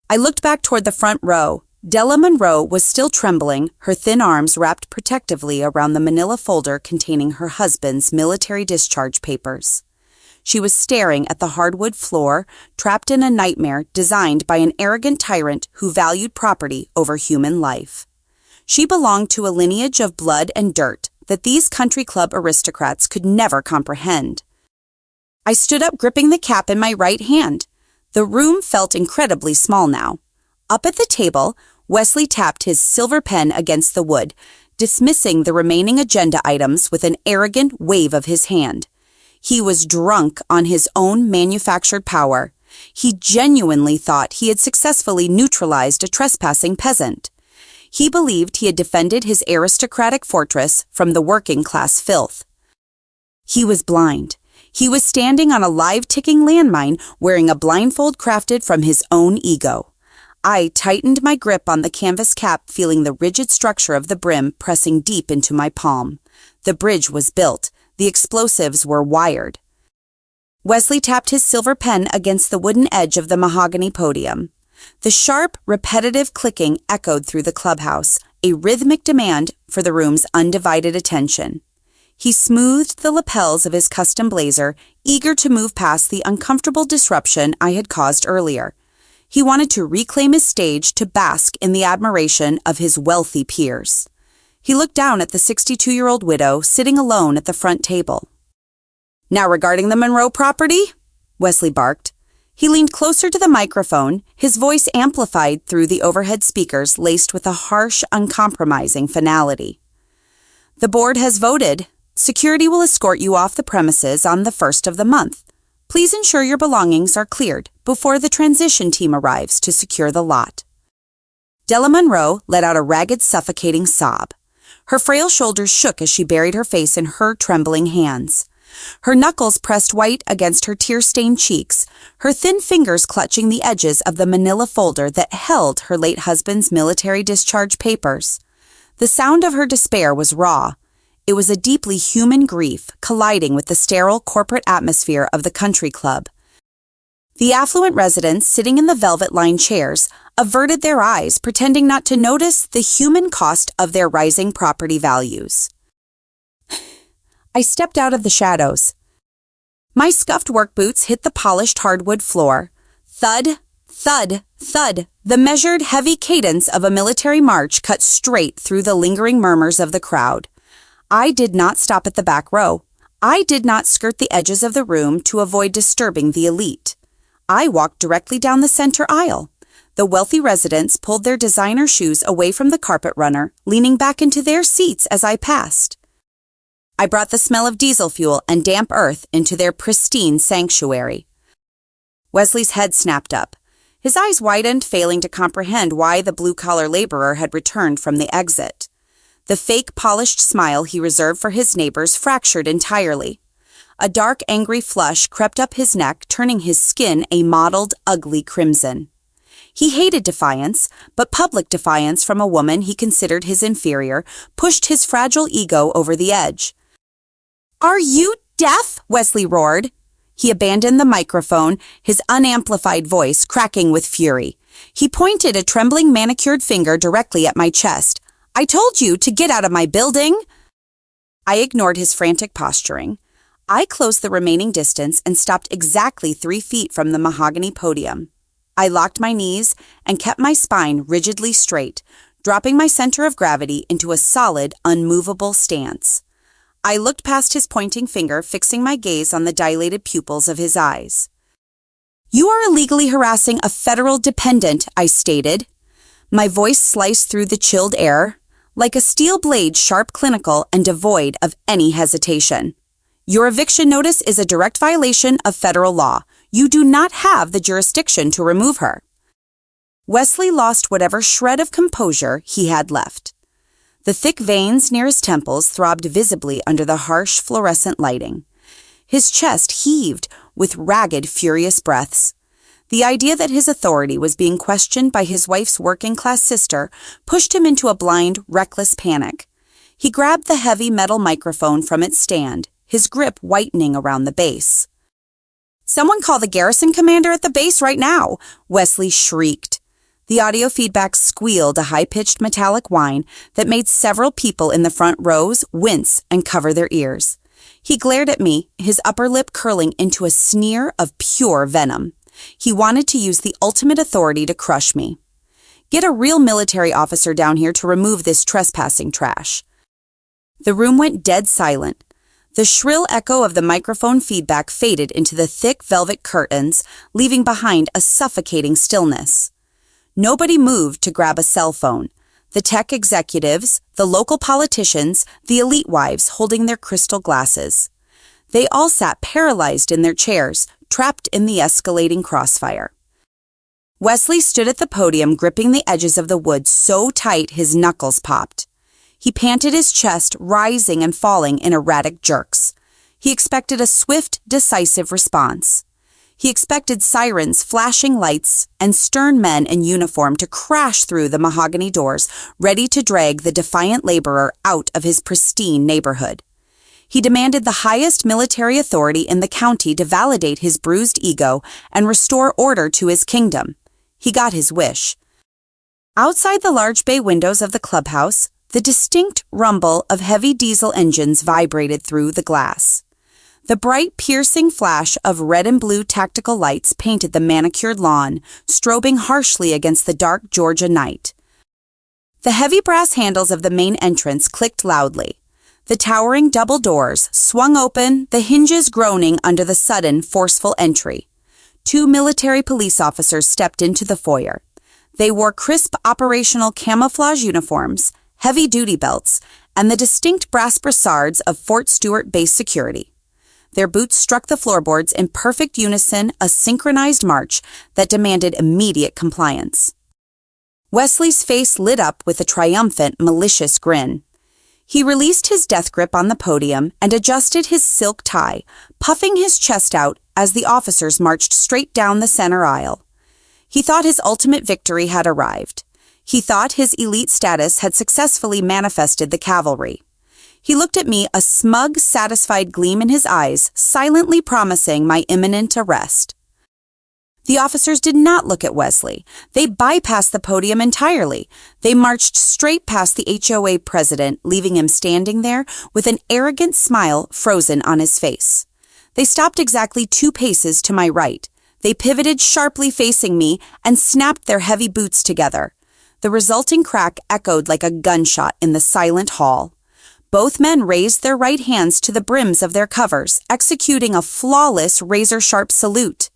I looked back toward the front row. Della Monroe was still trembling, her thin arms wrapped protectively around the manila folder containing her husband's military discharge papers. She was staring at the hardwood floor, trapped in a nightmare designed by an arrogant tyrant who valued property over human life. She belonged to a lineage of blood and dirt that these country club aristocrats could never comprehend. I stood up, gripping the cap in my right hand. The room felt incredibly small now. Up at the table, Wesley tapped his silver pen against the wood, dismissing the remaining agenda items with an arrogant wave of his hand. He was drunk on his own manufactured power. He genuinely thought he had successfully neutralized a trespassing peasant. He believed he had defended his aristocratic fortress from the working-class filth. He was blind. He was standing on a live-ticking landmine, wearing a blindfold crafted from his own ego. I tightened my grip on the canvas cap, feeling the rigid structure of the brim pressing deep into my palm. The bridge was built. The explosives were wired. Wesley tapped his silver pen against the wooden edge of the mahogany podium. The sharp, repetitive clicking echoed through the clubhouse, a rhythmic demand for the room's undivided attention. He smoothed the lapels of his custom blazer, eager to move past the uncomfortable disruption I had caused earlier. He wanted to reclaim his stage to bask in the admiration of his wealthy peers. He looked down at the 62-year-old widow sitting alone at the front table. Now regarding the Monroe property, Wesley barked. He leaned closer to the microphone, his voice amplified through the overhead speakers laced with a harsh, uncompromising finality. The board has voted. Security will escort you off the premises on the 1st of the month. Please ensure your belongings are cleared before the transition team arrives to secure the lot. Della Monroe let out a ragged, suffocating sob. Her frail shoulders shook as she buried her face in her trembling hands. Her knuckles pressed white against her tear-stained cheeks, her thin fingers clutching the edges of the manila folder that held her late husband's military discharge papers. The sound of her despair was raw. It was a deeply human grief colliding with the sterile corporate atmosphere of the country club. The affluent residents sitting in the velvet-lined chairs averted their eyes, pretending not to notice the human cost of their rising property values. I stepped out of the shadows. My scuffed work boots hit the polished hardwood floor. Thud, thud, thud. The measured, heavy cadence of a military march cut straight through the lingering murmurs of the crowd. I did not stop at the back row. I did not skirt the edges of the room to avoid disturbing the elite. I walked directly down the center aisle. The wealthy residents pulled their designer shoes away from the carpet runner, leaning back into their seats as I passed. I brought the smell of diesel fuel and damp earth into their pristine sanctuary. Wesley's head snapped up. His eyes widened, failing to comprehend why the blue-collar laborer had returned from the exit. The fake polished smile he reserved for his neighbors fractured entirely. A dark, angry flush crept up his neck, turning his skin a mottled, ugly crimson. He hated defiance, but public defiance from a woman he considered his inferior pushed his fragile ego over the edge. "Are you deaf?" Wesley roared. He abandoned the microphone, his unamplified voice cracking with fury. He pointed a trembling manicured finger directly at my chest. "I told you to get out of my building!" I ignored his frantic posturing. I closed the remaining distance and stopped exactly 3 feet from the mahogany podium. I locked my knees and kept my spine rigidly straight, dropping my center of gravity into a solid, unmovable stance. I looked past his pointing finger, fixing my gaze on the dilated pupils of his eyes. "You are illegally harassing a federal dependent," I stated. My voice sliced through the chilled air, like a steel blade, sharp, clinical, and devoid of any hesitation. "Your eviction notice is a direct violation of federal law. You do not have the jurisdiction to remove her." Wesley lost whatever shred of composure he had left. The thick veins near his temples throbbed visibly under the harsh fluorescent lighting. His chest heaved with ragged, furious breaths. The idea that his authority was being questioned by his wife's working-class sister pushed him into a blind, reckless panic. He grabbed the heavy metal microphone from its stand, his grip whitening around the base. "Someone call the garrison commander at the base right now!" Wesley shrieked. The audio feedback squealed a high-pitched metallic whine that made several people in the front rows wince and cover their ears. He glared at me, his upper lip curling into a sneer of pure venom. He wanted to use the ultimate authority to crush me. "Get a real military officer down here to remove this trespassing trash." The room went dead silent. The shrill echo of the microphone feedback faded into the thick velvet curtains, leaving behind a suffocating stillness. Nobody moved to grab a cell phone. The tech executives, the local politicians, the elite wives holding their crystal glasses. They all sat paralyzed in their chairs, trapped in the escalating crossfire. Wesley stood at the podium, gripping the edges of the wood so tight his knuckles popped. He panted, his chest rising and falling in erratic jerks. He expected a swift, decisive response. He expected sirens, flashing lights, and stern men in uniform to crash through the mahogany doors, ready to drag the defiant laborer out of his pristine neighborhood. He demanded the highest military authority in the county to validate his bruised ego and restore order to his kingdom. He got his wish. Outside the large bay windows of the clubhouse, the distinct rumble of heavy diesel engines vibrated through the glass. The bright, piercing flash of red and blue tactical lights painted the manicured lawn, strobing harshly against the dark Georgia night. The heavy brass handles of the main entrance clicked loudly. The towering double doors swung open, the hinges groaning under the sudden, forceful entry. 2 military police officers stepped into the foyer. They wore crisp operational camouflage uniforms, heavy duty belts, and the distinct brass brassards of Fort Stewart Base Security. Their boots struck the floorboards in perfect unison, a synchronized march that demanded immediate compliance. Wesley's face lit up with a triumphant, malicious grin. He released his death grip on the podium and adjusted his silk tie, puffing his chest out as the officers marched straight down the center aisle. He thought his ultimate victory had arrived. He thought his elite status had successfully manifested the cavalry. He looked at me, a smug, satisfied gleam in his eyes, silently promising my imminent arrest. The officers did not look at Wesley. They bypassed the podium entirely. They marched straight past the HOA president, leaving him standing there with an arrogant smile frozen on his face. They stopped exactly 2 paces to my right. They pivoted sharply facing me and snapped their heavy boots together. The resulting crack echoed like a gunshot in the silent hall. Both men raised their right hands to the brims of their covers, executing a flawless, razor-sharp salute.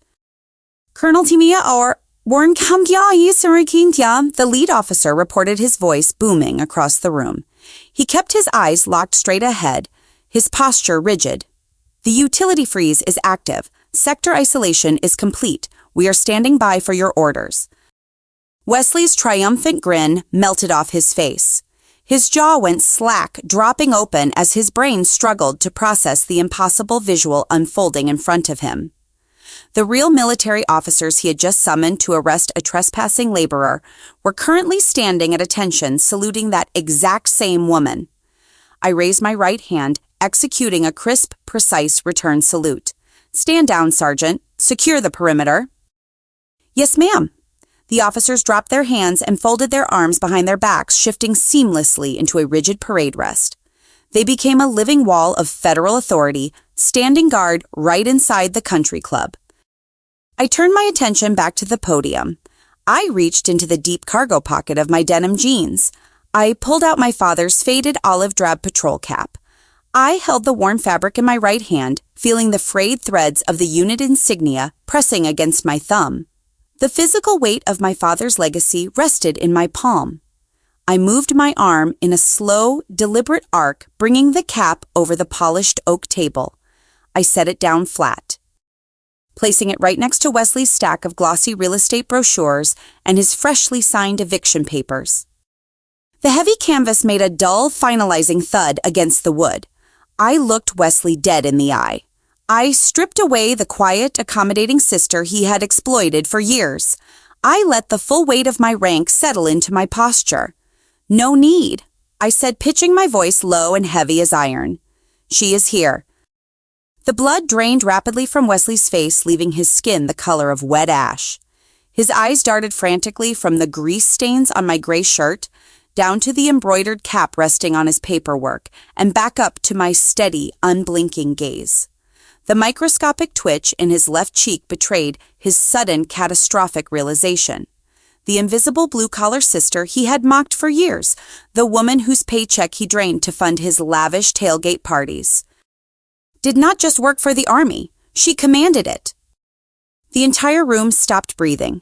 "Colonel Timia or Warren Kamgya, the lead officer reported, his voice booming across the room. He kept his eyes locked straight ahead, his posture rigid. "The utility freeze is active. Sector isolation is complete. We are standing by for your orders." Wesley's triumphant grin melted off his face. His jaw went slack, dropping open as his brain struggled to process the impossible visual unfolding in front of him. The real military officers he had just summoned to arrest a trespassing laborer were currently standing at attention saluting that exact same woman. I raised my right hand, executing a crisp, precise return salute. "Stand down, Sergeant. Secure the perimeter." "Yes, ma'am." The officers dropped their hands and folded their arms behind their backs, shifting seamlessly into a rigid parade rest. They became a living wall of federal authority, standing guard right inside the country club. I turned my attention back to the podium. I reached into the deep cargo pocket of my denim jeans. I pulled out my father's faded olive drab patrol cap. I held the worn fabric in my right hand, feeling the frayed threads of the unit insignia pressing against my thumb. The physical weight of my father's legacy rested in my palm. I moved my arm in a slow, deliberate arc, bringing the cap over the polished oak table. I set it down flat, placing it right next to Wesley's stack of glossy real estate brochures and his freshly signed eviction papers. The heavy canvas made a dull, finalizing thud against the wood. I looked Wesley dead in the eye. I stripped away the quiet, accommodating sister he had exploited for years. I let the full weight of my rank settle into my posture. "No need," I said, pitching my voice low and heavy as iron. "She is here." The blood drained rapidly from Wesley's face, leaving his skin the color of wet ash. His eyes darted frantically from the grease stains on my gray shirt down to the embroidered cap resting on his paperwork and back up to my steady, unblinking gaze. The microscopic twitch in his left cheek betrayed his sudden, catastrophic realization. The invisible blue-collar sister he had mocked for years, the woman whose paycheck he drained to fund his lavish tailgate parties, did not just work for the Army, she commanded it. The entire room stopped breathing.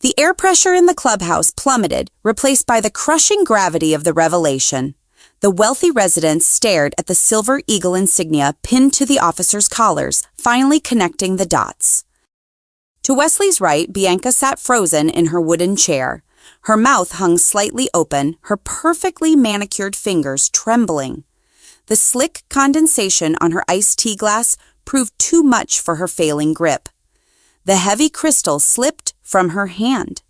The air pressure in the clubhouse plummeted, replaced by the crushing gravity of the revelation. The wealthy residents stared at the silver eagle insignia pinned to the officers' collars, finally connecting the dots. To Wesley's right, Bianca sat frozen in her wooden chair. Her mouth hung slightly open, her perfectly manicured fingers trembling. The slick condensation on her iced tea glass proved too much for her failing grip. The heavy crystal slipped from her hand.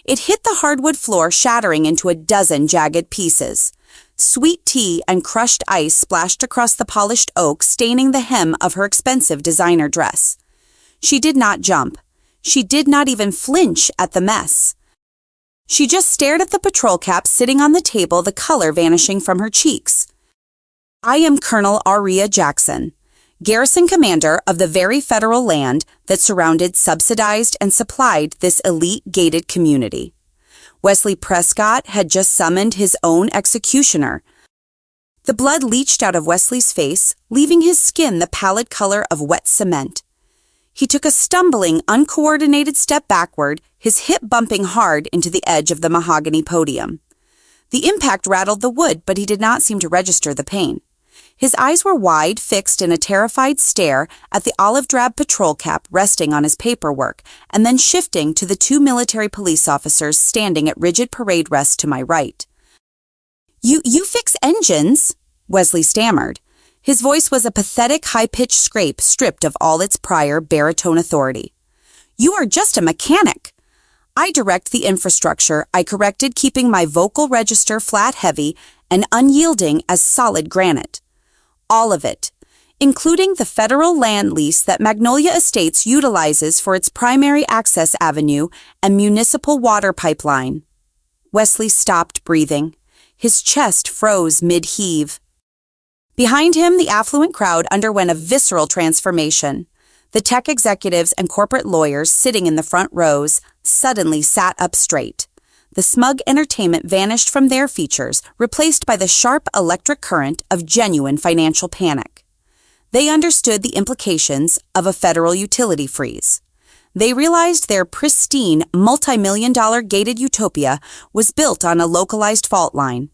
It hit the hardwood floor, shattering into a dozen jagged pieces. Sweet tea and crushed ice splashed across the polished oak, staining the hem of her expensive designer dress. She did not jump. She did not even flinch at the mess. She just stared at the patrol cap sitting on the table, the color vanishing from her cheeks. "I am Colonel Aurea Jackson, garrison commander of the very federal land that surrounded, subsidized, and supplied this elite gated community. Wesley Prescott had just summoned his own executioner." The blood leached out of Wesley's face, leaving his skin the pallid color of wet cement. He took a stumbling, uncoordinated step backward, his hip bumping hard into the edge of the mahogany podium. The impact rattled the wood, but he did not seem to register the pain. His eyes were wide, fixed in a terrified stare at the olive drab patrol cap resting on his paperwork, and then shifting to the two military police officers standing at rigid parade rest to my right. You fix engines," Wesley stammered. His voice was a pathetic, high-pitched scrape stripped of all its prior baritone authority. "You are just a mechanic." "I direct the infrastructure," I corrected, keeping my vocal register flat heavy and unyielding as solid granite. "All of it, including the federal land lease that Magnolia Estates utilizes for its primary access avenue and municipal water pipeline." Wesley stopped breathing. His chest froze mid-heave. Behind him, the affluent crowd underwent a visceral transformation. The tech executives and corporate lawyers sitting in the front rows suddenly sat up straight. The smug entertainment vanished from their features, replaced by the sharp electric current of genuine financial panic. They understood the implications of a federal utility freeze. They realized their pristine, multi-million-dollar gated utopia was built on a localized fault line,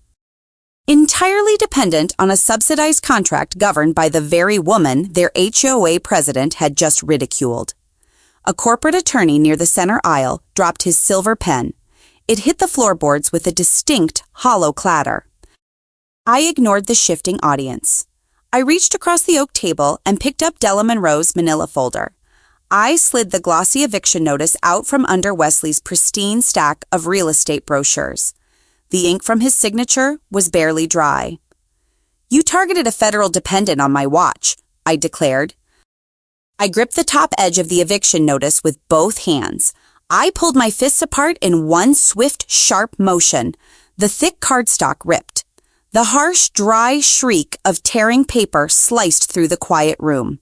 entirely dependent on a subsidized contract governed by the very woman their HOA president had just ridiculed. A corporate attorney near the center aisle dropped his silver pen. It hit the floorboards with a distinct, hollow clatter. I ignored the shifting audience. I reached across the oak table and picked up Della Monroe's manila folder. I slid the glossy eviction notice out from under Wesley's pristine stack of real estate brochures. The ink from his signature was barely dry. "You targeted a federal dependent on my watch," I declared. I gripped the top edge of the eviction notice with both hands. I pulled my fists apart in one swift, sharp motion. The thick cardstock ripped. The harsh, dry shriek of tearing paper sliced through the quiet room.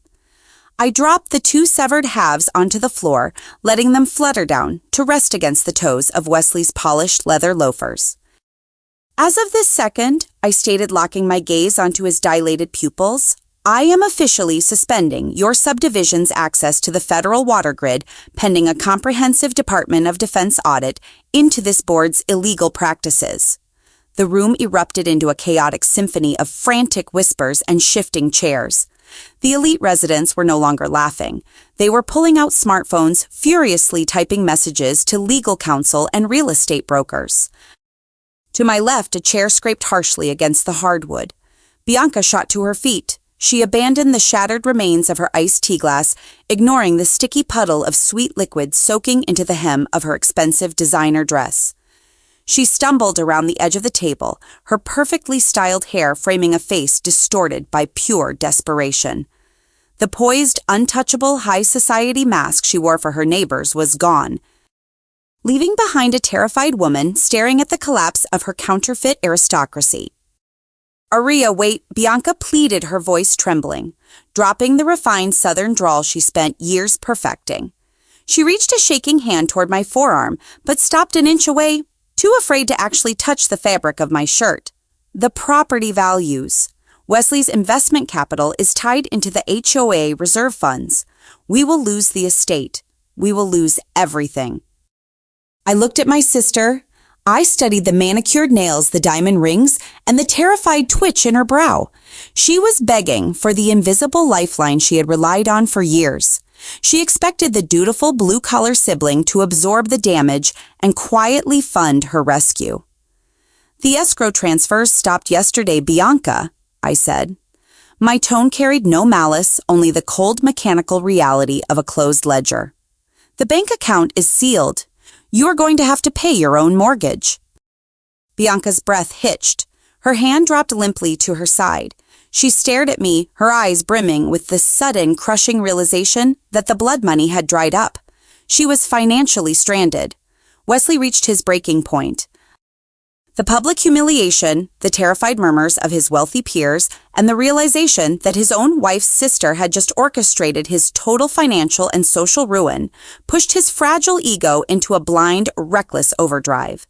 I dropped the two severed halves onto the floor, letting them flutter down to rest against the toes of Wesley's polished leather loafers. "As of this second," I stated, locking my gaze onto his dilated pupils, "I am officially suspending your subdivision's access to the federal water grid pending a comprehensive Department of Defense audit into this board's illegal practices." The room erupted into a chaotic symphony of frantic whispers and shifting chairs. The elite residents were no longer laughing. They were pulling out smartphones, furiously typing messages to legal counsel and real estate brokers. To my left, a chair scraped harshly against the hardwood. Bianca shot to her feet. She abandoned the shattered remains of her iced tea glass, ignoring the sticky puddle of sweet liquid soaking into the hem of her expensive designer dress. She stumbled around the edge of the table, her perfectly styled hair framing a face distorted by pure desperation. The poised, untouchable high society mask she wore for her neighbors was gone, leaving behind a terrified woman staring at the collapse of her counterfeit aristocracy. "Aria, wait," Bianca pleaded, her voice trembling, dropping the refined southern drawl she spent years perfecting. She reached a shaking hand toward my forearm, but stopped an inch away, too afraid to actually touch the fabric of my shirt. "The property values. Wesley's investment capital is tied into the HOA reserve funds. We will lose the estate. We will lose everything." I looked at my sister. I studied the manicured nails, the diamond rings, and the terrified twitch in her brow. She was begging for the invisible lifeline she had relied on for years. She expected the dutiful blue-collar sibling to absorb the damage and quietly fund her rescue. "The escrow transfers stopped yesterday, Bianca," I said. My tone carried no malice, only the cold mechanical reality of a closed ledger. "The bank account is sealed. You are going to have to pay your own mortgage." Bianca's breath hitched. Her hand dropped limply to her side. She stared at me, her eyes brimming with the sudden, crushing realization that the blood money had dried up. She was financially stranded. Wesley reached his breaking point. The public humiliation, the terrified murmurs of his wealthy peers, and the realization that his own wife's sister had just orchestrated his total financial and social ruin pushed his fragile ego into a blind, reckless overdrive.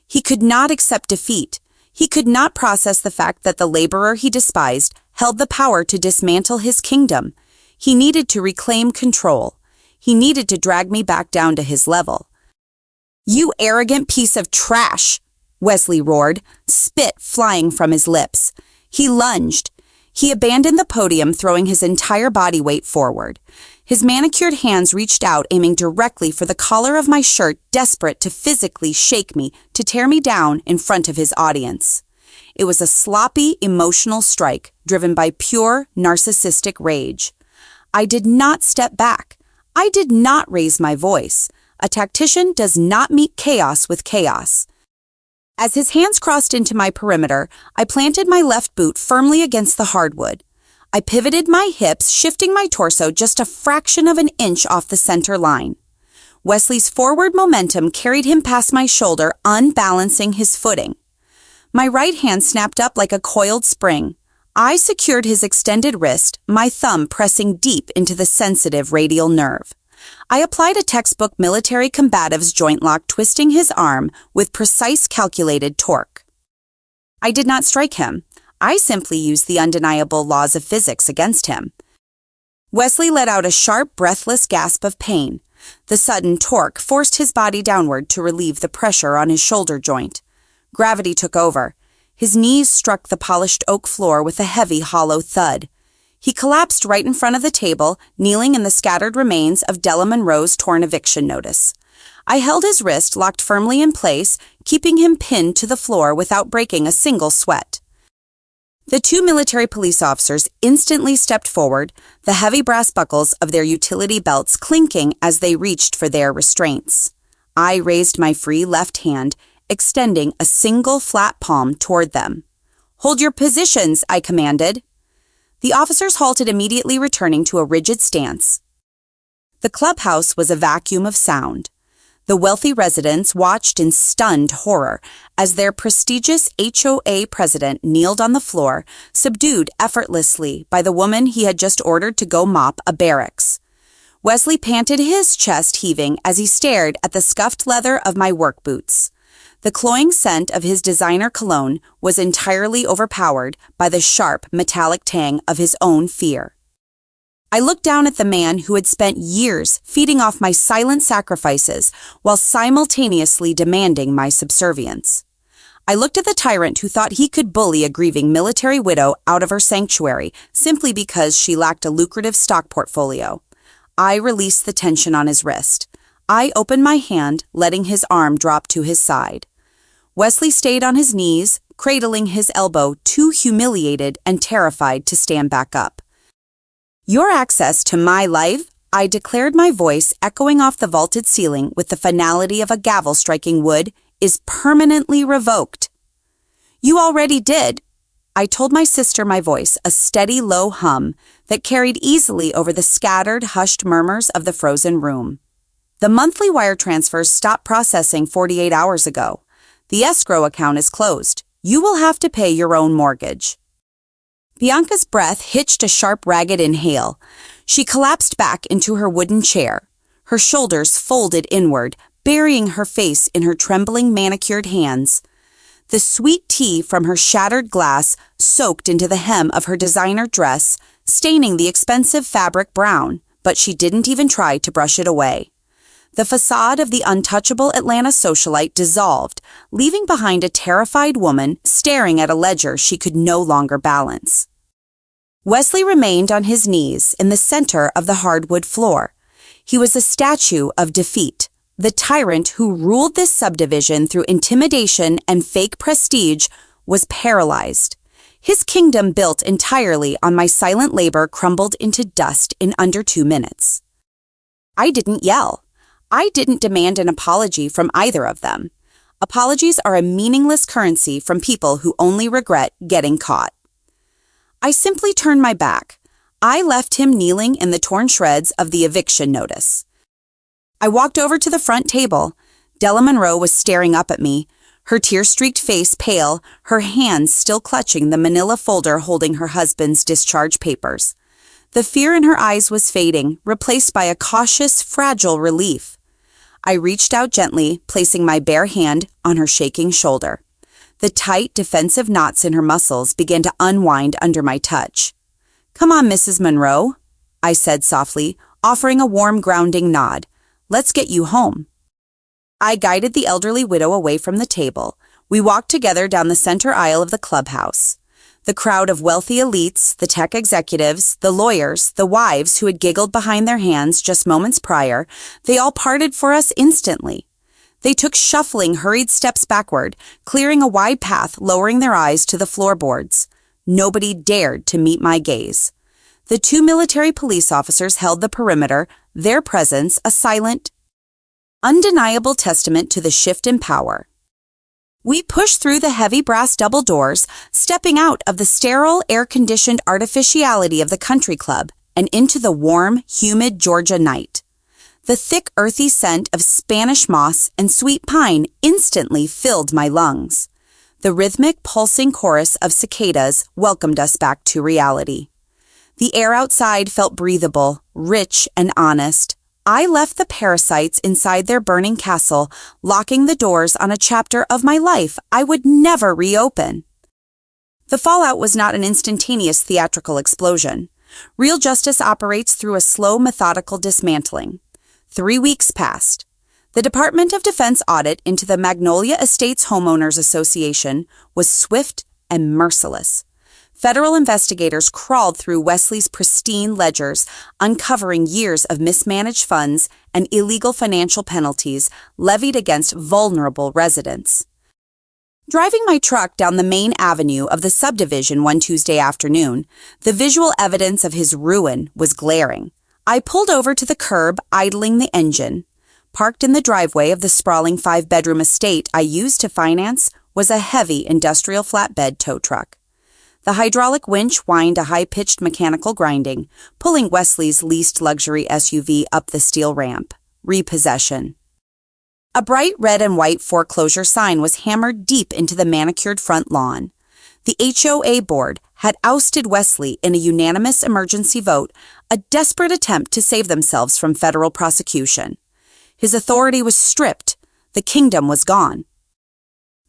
He could not accept defeat. He could not process the fact that the laborer he despised held the power to dismantle his kingdom. He needed to reclaim control. He needed to drag me back down to his level. "You arrogant piece of trash!" Wesley roared, spit flying from his lips. He lunged. He abandoned the podium, throwing his entire body weight forward. His manicured hands reached out, aiming directly for the collar of my shirt, desperate to physically shake me, to tear me down in front of his audience. It was a sloppy, emotional strike, driven by pure, narcissistic rage. I did not step back. I did not raise my voice. A tactician does not meet chaos with chaos. As his hands crossed into my perimeter, I planted my left boot firmly against the hardwood. I pivoted my hips, shifting my torso just a fraction of an inch off the center line. Wesley's forward momentum carried him past my shoulder, unbalancing his footing. My right hand snapped up like a coiled spring. I secured his extended wrist, my thumb pressing deep into the sensitive radial nerve. I applied a textbook military combative's joint lock, twisting his arm with precise calculated torque. I did not strike him. I simply used the undeniable laws of physics against him. Wesley let out a sharp, breathless gasp of pain. The sudden torque forced his body downward to relieve the pressure on his shoulder joint. Gravity took over. His knees struck the polished oak floor with a heavy, hollow thud. He collapsed right in front of the table, kneeling in the scattered remains of Della Monroe's torn eviction notice. I held his wrist locked firmly in place, keeping him pinned to the floor without breaking a single sweat. The two military police officers instantly stepped forward, the heavy brass buckles of their utility belts clinking as they reached for their restraints. I raised my free left hand, extending a single flat palm toward them. "Hold your positions," I commanded. The officers halted immediately, returning to a rigid stance. The clubhouse was a vacuum of sound. The wealthy residents watched in stunned horror as their prestigious HOA president kneeled on the floor, subdued effortlessly by the woman he had just ordered to go mop a barracks. Wesley panted, his chest heaving as he stared at the scuffed leather of my work boots. The cloying scent of his designer cologne was entirely overpowered by the sharp, metallic tang of his own fear. I looked down at the man who had spent years feeding off my silent sacrifices while simultaneously demanding my subservience. I looked at the tyrant who thought he could bully a grieving military widow out of her sanctuary simply because she lacked a lucrative stock portfolio. I released the tension on his wrist. I opened my hand, letting his arm drop to his side. Wesley stayed on his knees, cradling his elbow, too humiliated and terrified to stand back up. "Your access to my life," I declared, my voice echoing off the vaulted ceiling with the finality of a gavel striking wood, "is permanently revoked." "You already did," I told my sister, my voice a steady low hum that carried easily over the scattered, hushed murmurs of the frozen room. "The monthly wire transfers stopped processing 48 hours ago. The escrow account is closed. You will have to pay your own mortgage." Bianca's breath hitched a sharp, ragged inhale. She collapsed back into her wooden chair, her shoulders folded inward, burying her face in her trembling, manicured hands. The sweet tea from her shattered glass soaked into the hem of her designer dress, staining the expensive fabric brown, but she didn't even try to brush it away. The facade of the untouchable Atlanta socialite dissolved, leaving behind a terrified woman staring at a ledger she could no longer balance. Wesley remained on his knees in the center of the hardwood floor. He was a statue of defeat, the tyrant who ruled this subdivision through intimidation and fake prestige was paralyzed. His kingdom, built entirely on my silent labor, crumbled into dust in under 2 minutes. I didn't yell. I didn't demand an apology from either of them. Apologies are a meaningless currency from people who only regret getting caught. I simply turned my back. I left him kneeling in the torn shreds of the eviction notice. I walked over to the front table. Della Monroe was staring up at me, her tear-streaked face pale, her hands still clutching the manila folder holding her husband's discharge papers. The fear in her eyes was fading, replaced by a cautious, fragile relief. I reached out gently, placing my bare hand on her shaking shoulder. The tight, defensive knots in her muscles began to unwind under my touch. "Come on, Mrs. Monroe," I said softly, offering a warm, grounding nod. "Let's get you home." I guided the elderly widow away from the table. We walked together down the center aisle of the clubhouse. The crowd of wealthy elites, the tech executives, the lawyers, the wives who had giggled behind their hands just moments prior, they all parted for us instantly. They took shuffling, hurried steps backward, clearing a wide path, lowering their eyes to the floorboards. Nobody dared to meet my gaze. The two military police officers held the perimeter, their presence a silent, undeniable testament to the shift in power. We pushed through the heavy brass double doors, stepping out of the sterile, air-conditioned artificiality of the country club and into the warm, humid Georgia night. The thick, earthy scent of Spanish moss and sweet pine instantly filled my lungs. The rhythmic, pulsing chorus of cicadas welcomed us back to reality. The air outside felt breathable, rich, and honest. I left the parasites inside their burning castle, locking the doors on a chapter of my life I would never reopen. The fallout was not an instantaneous theatrical explosion. Real justice operates through a slow, methodical dismantling. 3 weeks passed. The Department of Defense audit into the Magnolia Estates Homeowners Association was swift and merciless. Federal investigators crawled through Wesley's pristine ledgers, uncovering years of mismanaged funds and illegal financial penalties levied against vulnerable residents. Driving my truck down the main avenue of the subdivision one Tuesday afternoon, the visual evidence of his ruin was glaring. I pulled over to the curb, idling the engine. Parked in the driveway of the sprawling 5-bedroom estate I used to finance was a heavy industrial flatbed tow truck. The hydraulic winch whined a high-pitched mechanical grinding, pulling Wesley's leased luxury SUV up the steel ramp. Repossession. A bright red and white foreclosure sign was hammered deep into the manicured front lawn. The HOA board had ousted Wesley in a unanimous emergency vote, a desperate attempt to save themselves from federal prosecution. His authority was stripped. The kingdom was gone.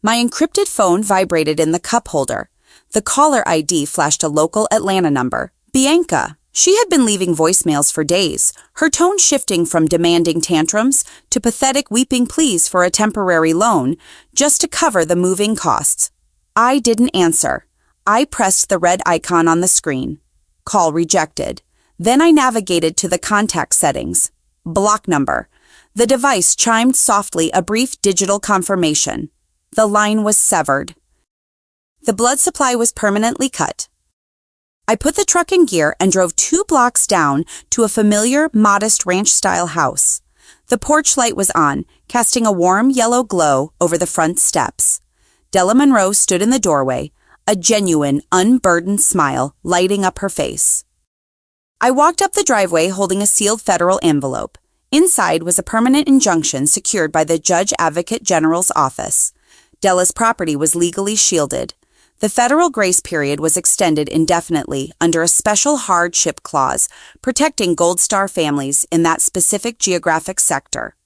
My encrypted phone vibrated in the cup holder. The caller ID flashed a local Atlanta number. Bianca. She had been leaving voicemails for days, her tone shifting from demanding tantrums to pathetic weeping pleas for a temporary loan, just to cover the moving costs. I didn't answer. I pressed the red icon on the screen. Call rejected. Then I navigated to the contact settings. Block number. The device chimed softly a brief digital confirmation. The line was severed. The blood supply was permanently cut. I put the truck in gear and drove 2 blocks down to a familiar, modest ranch-style house. The porch light was on, casting a warm yellow glow over the front steps. Della Monroe stood in the doorway, a genuine, unburdened smile lighting up her face. I walked up the driveway holding a sealed federal envelope. Inside was a permanent injunction secured by the Judge Advocate General's office. Della's property was legally shielded. The federal grace period was extended indefinitely under a special hardship clause protecting Gold Star families in that specific geographic sector.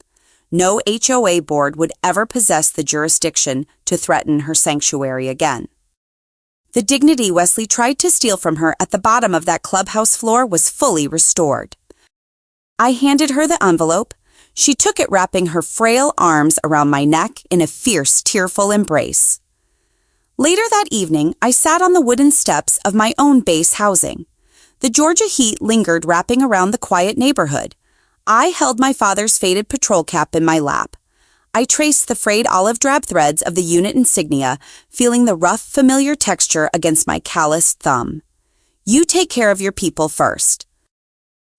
No HOA board would ever possess the jurisdiction to threaten her sanctuary again. The dignity Wesley tried to steal from her at the bottom of that clubhouse floor was fully restored. I handed her the envelope. She took it, wrapping her frail arms around my neck in a fierce, tearful embrace. Later that evening, I sat on the wooden steps of my own base housing. The Georgia heat lingered wrapping around the quiet neighborhood. I held my father's faded patrol cap in my lap. I traced the frayed olive drab threads of the unit insignia, feeling the rough, familiar texture against my calloused thumb. You take care of your people first.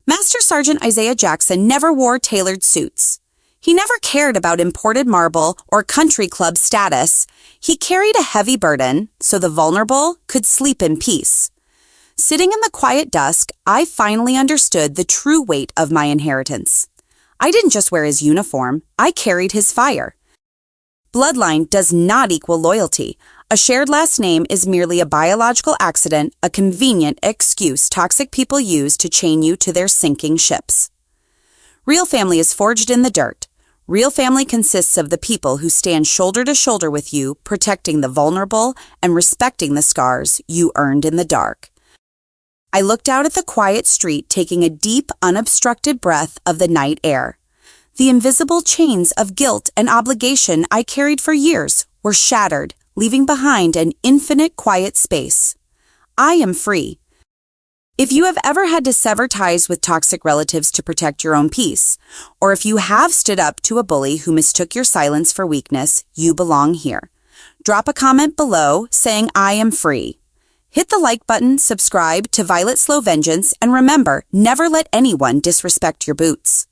Master Sergeant Isaiah Jackson never wore tailored suits. He never cared about imported marble or country club status. He carried a heavy burden so the vulnerable could sleep in peace. Sitting in the quiet dusk, I finally understood the true weight of my inheritance. I didn't just wear his uniform, I carried his fire. Bloodline does not equal loyalty. A shared last name is merely a biological accident, a convenient excuse toxic people use to chain you to their sinking ships. Real family is forged in the dirt. Real family consists of the people who stand shoulder to shoulder with you, protecting the vulnerable and respecting the scars you earned in the dark. I looked out at the quiet street, taking a deep, unobstructed breath of the night air. The invisible chains of guilt and obligation I carried for years were shattered, leaving behind an infinite quiet space. I am free. If you have ever had to sever ties with toxic relatives to protect your own peace, or if you have stood up to a bully who mistook your silence for weakness, you belong here. Drop a comment below saying I am free. Hit the like button, subscribe to Violet Slow Vengeance, and remember, never let anyone disrespect your boots.